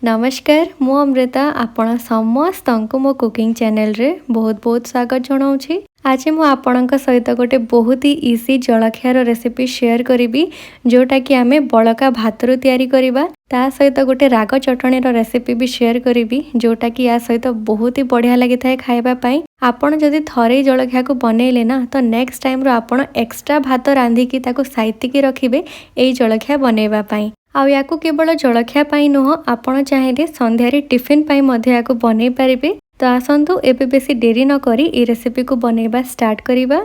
नमस्कार मु अमृता आपण समस्त मो कुकिंग चैनल रे बहुत बहुत स्वागत जनाऊँगी। आज मु आपणक सहित गोटे बहुत ही इजी जलखियार रेसिपी शेयर करी जोटा कि आमे बड़का भात रू तैयारी करिबा। ता सहित गोटे राग चटणी रेसिपी भी शेयर करी जोटा कि या सहित बहुत ही बढ़िया लगी था खाइबा पाई। आपण जदि थरे जलखिया को बनैले ना तो नेक्स्ट टाइम रो आपण एक्स्ट्रा भात रांधिकी ताको साइतिकी रखिबे एई जलखिया बनैबा पाई। आउ याकू केवल जलखिया पाई नुह आपण चाहिए संध्यारे टिफिन पाई मध्य याकू बनै पारिबे। तो आसंतु एबे बेसी देरी न करी ए रेसिपी को बनैबा स्टार्ट करिबा।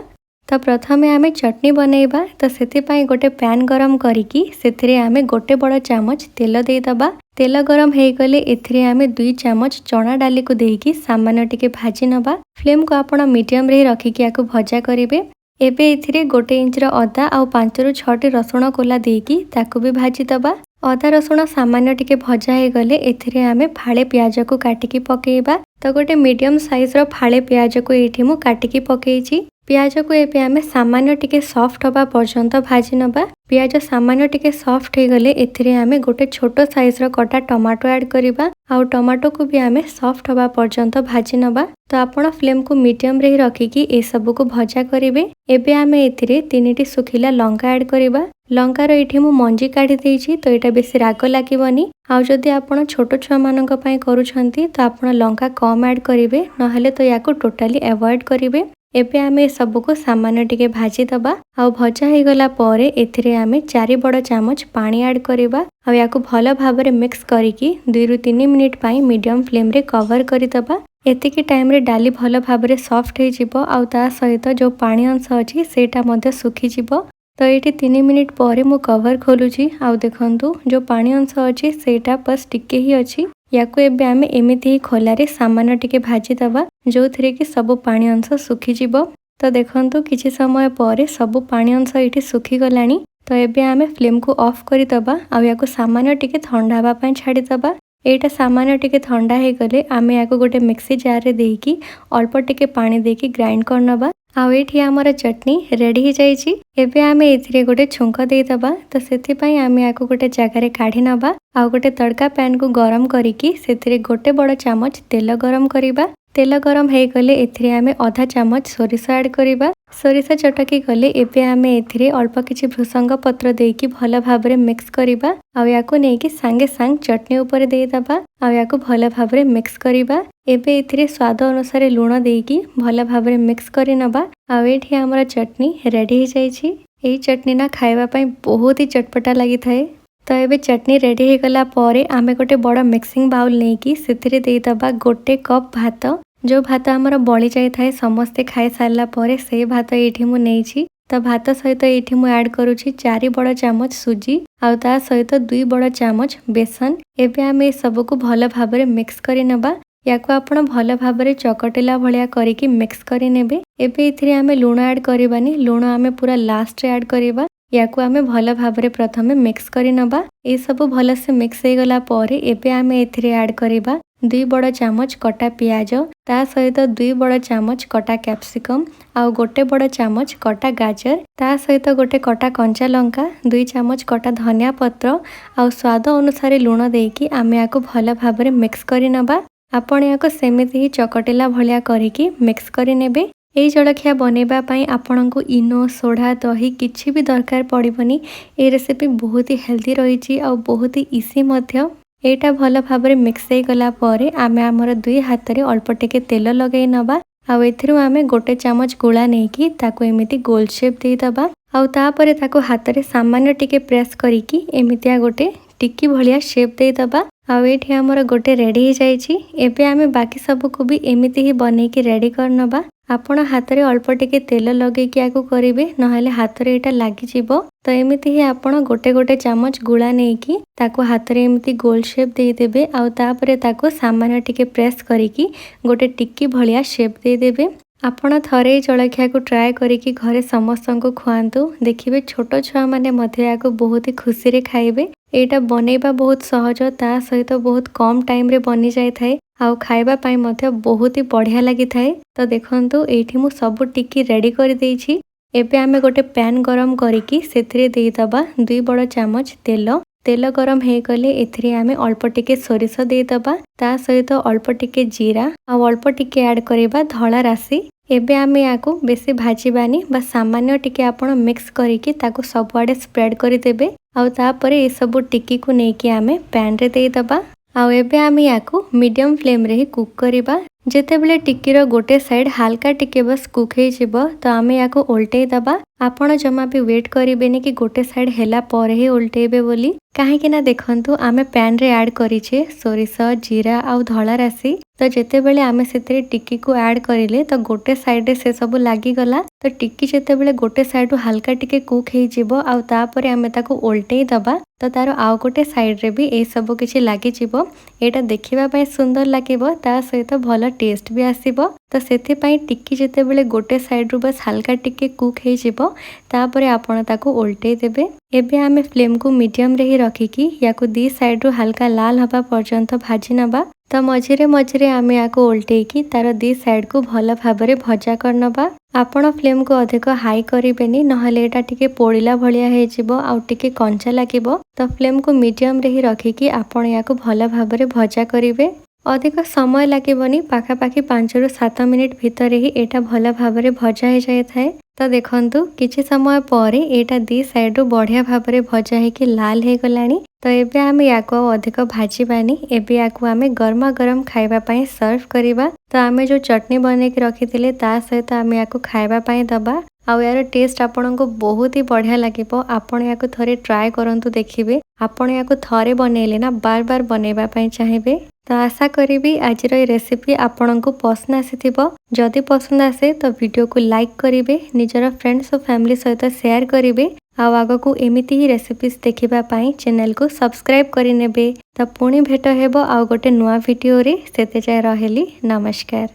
तो प्रथमे आमे चटनी बनैबा। तो सेथिपाई गोटे पैन गरम करिकी सेथिरे आमे गोटे बड़ चामच तेल देइदबा। तेल गरम हे गले एथिरे आमे 2 चामच चना डाली को देकी सामान्य टिके भाजी नबा। फ्लेम को आपण मीडियम रे रखिकी याकू भजा करिबे। एबे एथिरे 1 इंच अदा आउ 5 ରୁ 6 रसुण कोला देकी ताकू भी भाजी दबा। अदा रसुण सामान्य टिके भजा हे गले एथिरे आमे फाळे प्याज को काटिकी पकेइबा। तो गोटे मीडियम साइज रो फाळे प्याज को एठी मु काटिकी पकेइची। प्याज को एबे आमे सामान्य टिके सॉफ्ट होबा पर्यंत भाजी नबा। प्याज सामान्य टिके सॉफ्ट हे गले एथिरे आमे गोटे छोटो साइज रो कटा टमाटो ऐड करिबा। आउ टमाटो को भी आमे सॉफ्ट होबा पर्यंत भाजी नबा। तो आपण फ्लेम को मीडियम रे रखिकी ए सब को भजा करिवे। एबे आमे एथिरे 3टी सुखिला लंका ऐड करिबा। लंकार एठी मु मंजी काढी देइची तो एटा बेसी राग लागिबनी। आउ जदि आपण छोटो छुआ मानक पई करूछंती तो आपण लंका कम ऐड करिवे नहले तो याको टोटली अवॉइड करिवे। एबे आमे सब को सामान्य टिके भाजी दबा। आउ भजा हे गला परे एथिरे आमे 4 बड़ चामच पानी ऐड करिबा। आउ याको भलो भाबरे मिक्स करिकी 2 ରୁ 3 मिनिट पई मीडियम फ्लेम रे कवर करि दबा। एतिकी टाइम रे डाली भलो भाबरे सॉफ्ट हे जिवो आउ ता सहित जो पानी अंश अछि सेटा मध्ये सुखी जिवो। तो ये 3 मिनिट पर मु कवर खोलुची। आउ देखंतु जो पानी अंश अछि सेटा बस टिके ही अछि। याकू एबे आमे एमिति ही खोला रे सामान्य टिके भाजी दबा जो थिरे कि सब पानी अंश सुखी जिवो। तो देखंतु किछि समय पर सब पानी अंश एठी सुखी गलानी। तो एबे आमे फ्लेम को ऑफ करि दबा। आउ याकू सामान्य टिके ठंडा हबा पई छाडी दबा। एटा सामान्य टिके ठंडा हे गले आमे याकू गोटे मिक्सी जार रे देकी अल्प टिके पानी देकी ग्राइंड करनबा। आउ एठी हमर चटनी रेडी हो जाइछि। एबे आमे एथिरे गोटे छुंक देइ दबा। तो सेथि पई आमे याकू गोटे जगह रे काढी नबा। आउ गोटे तड़का पैन को गरम करिकी सेथिरे गोटे बड़ चामच तेल गरम करिबा। तेल गरम हे गले एथिरे आमे आधा चामच सोरिष ऐड करिबा। सोरिष चटकी गले एबे आमे एथिरे अल्प किछि भृसंग पत्र देकी भलो भाबरे मिक्स करिबा। आउ याकू नेकी संगे संग चटनी ऊपर देइ दबा। आउ याकू भलो भाबरे मिक्स करिबा। एबे एथिरे स्वाद अनुसार लूण देकी भलो भाबरे मिक्स करि नबा। आउ एठी हमर चटनी रेडी हो जाइछि। एई चटनी ना खाइबा पई बहुत ही चटपटा लागि थाए। तो एबे चटनी रेडी हे गला परे आमे गोटे बड़ मिक्सिंग बाउल नेकी सेथिरे देइ दबा गोटे कप भात। जो भात हमर बळी जाय थाए समस्ते खाइ सारला परे से भात एठी मु नेइछि। तो भात सहित एठी मु ऐड करूछि 4 बड़ चामच सुजी आउ ता सहित 2 बड़ चामच बेसन। एबे आमे सब को भलो भाबरे मिक्स करि नबा। याको आपण भलो भाबरे चकटिला भलिया करिकी मिक्स करि नेबे। एबे एथिरे आमे लूण ऐड करिबानी। लूण आमे पूरा लास्ट रे ऐड करिबा। याको आमे भलो भाबरे प्रथमे मिक्स करि नबा। ए सब भलो से मिक्स हे गला परे एबे आमे एथिरे ऐड करिबा 2 बड़ चामच कटा प्याज ता सहित 2 बड़ चामच कटा कैप्सिकम आउ गोटे बड़ चामच कटा गाजर ता सहित गोटे कटा कंचा लंका 2 चामच कटा धनिया पत्र आउ स्वाद अनुसार लूण देकी आमे याको भलो भाबरे मिक्स करि नबा। आपण याको सेमिति ही चकटिला भलिया करिकी मिक्स करि नेबे। एई जलखिया बनैबा पई आपणको इनो सोडा दही किछि भी दरकार पड़िबनी। ए रेसिपी बहुत ही हेल्दी रहिछि आ बहुत ही इजी मध्य। एटा भलो भाबरे मिक्स हे गला परे आमे हमर 2 हाथ रे अल्प टिके तेल लगै नबा। आउ एथिरु आमे गोटे चामच गुळा नेकी ताको एमिति गोल शेप देइ दबा। आउ ता परे ताको हाथ रे सामान्य टिके प्रेस करिकी एमितिया गोटे टिक्की भलिया शेप देइ दबा। आउ एठी हमर गोटे रेडी हो जाइछि। एबे आमे बाकी सब को भी एमिति ही बनेकी रेडी करनबा। आपण हाथ रे अल्प टिके तेल लगेकी याको करिवे नहले हाथ रे एटा लागि जिवो। तो एमिति ही आपण गोटे गोटे चामच गुळा नेकी ताको हाथ रे एमिति गोल शेप देइ देबे। आउ ता परे ताको सामान्य टिके प्रेस करिकी गोटे टिक्की भलिया शेप देइ देबे। आपण थरे जलखिया को ट्राई करिकी घरे समस्तन को खुआंतु। देखिबे छोटो छुआ माने मध्य याको बहुत ही खुशी रे खाइबे। एटा बनेबा बहुत सहज ता सहित बहुत कम टाइम रे बनी जाय थाए। आउ खाइबा पाई मध्य बहुत ही बढ़िया लागि थाए। तो देखंतु एठी मु सब टिक्की रेडी कर देइछि। एबे आमे गोटे पैन गरम करिकी सेथिरे देइ दबा 2 बड़ चामच तेल तेल गरम हो गले एथिरे आमे अल्प टिके सोरिष देदबा ता सहित अल्प टिके जीरा आ अल्प टिके ऐड करबा धला राशि। एबे आमे याकू बेसी भाजीबानी बा सामान्य टिके आपण मिक्स करिके ताको सबआडे स्प्रेड करदेबे आउ तापरे ए सब टिकी को नेकी आमे पैन रे देदबा आउ एबे आमे याकू मीडियम फ्लेम रे ही कुक करिबा। जेतेबेले टिकीर गोटे साइड हाल्का टिके बस कुक हो जिवो तो आमे याकू उल्टेई दबा। आपण जमा भी वेट करिबेनी कि गोटे साइड हेला परे ही उल्टेबे बोली काहेकि ना देखंतु आमे पैन रे ऐड करिछे सोरिष जीरा आउ धला राशि तो जेतेबेले आमे सेते टिक्की को ऐड करिले तो गोटे साइड रे से सब लागी गला तो टिक्की जेतेबेले गोटे साइड हाल्का टिके कुक हो जिवो आउ तापरे आमे ताको उल्टेई दबा तो तार आउ गोटे साइड रे भी ए सब किछि लागी जिवो। एटा देखिबा पय सुंदर लागिवो ता सहित भल टेस्ट भी आसीबो। तो सेति पय टिक्की जेतेबेले गोटे साइड रु बस हाल्का टिके कुक हो जिवो तापरे आपण ताको उल्टेई देबे। एबे आमे फ्लेम को मीडियम रे ही रखिकी याकू दी साइड रु हल्का लाल हबा पर्यंत भाजी नबा। तो मझिरे मझिरे आमे याको उल्टेकी तार दी साइड को भल भाबरे भजा करनबा। आपण फ्लेम को अधिक हाई करिबेनी नहले एटा टिके पोड़िला भलिया हे जिवो आउ टिके कंचा लागिवो। तो फ्लेम को मीडियम रे ही रखिकी आपण याको भल भाबरे भजा करिवे। अधिक समय लागिबनी पाखापाखि 5 रु 7 मिनिट भितर ही एटा भल भाबरे भजा हे जाय थाए। तो देखंतु किछि समय परे एटा दी साइड रु बढ़िया भाबरे भजा हे कि लाल हे गलानी। तो एबे आमे याको अधिक भाजीबानी एबे याको आमे गरमा गरम खाइबा पय सर्व करिबा। तो आमे जो चटनी बने के रखिथिले ता सहित आमे याको खाइबा पय दबा आउ यार टेस्ट आपण को बहुत ही बढ़िया लागिबो। आपण याको थरे ट्राई करंतु देखिबे आपण याको थरे बनेले ना बार बार बनेबा पय चाहेबे। तो आशा करी आज रेसिपी आपण को पसंद आसीथिबो। जदि पसंद आसे तो वीडियो को लाइक करिवे निजर फ्रेंड्स और फैमिली सहित शेयर करिवे आउ आगको एमिति ही रेसिपीज देखिबा पय चैनल को सब्सक्राइब करि नेबे। तो पुणी भेट हेबो आउ गोटे नुआ वीडियो रे सेते जाय रहेली नमस्कार।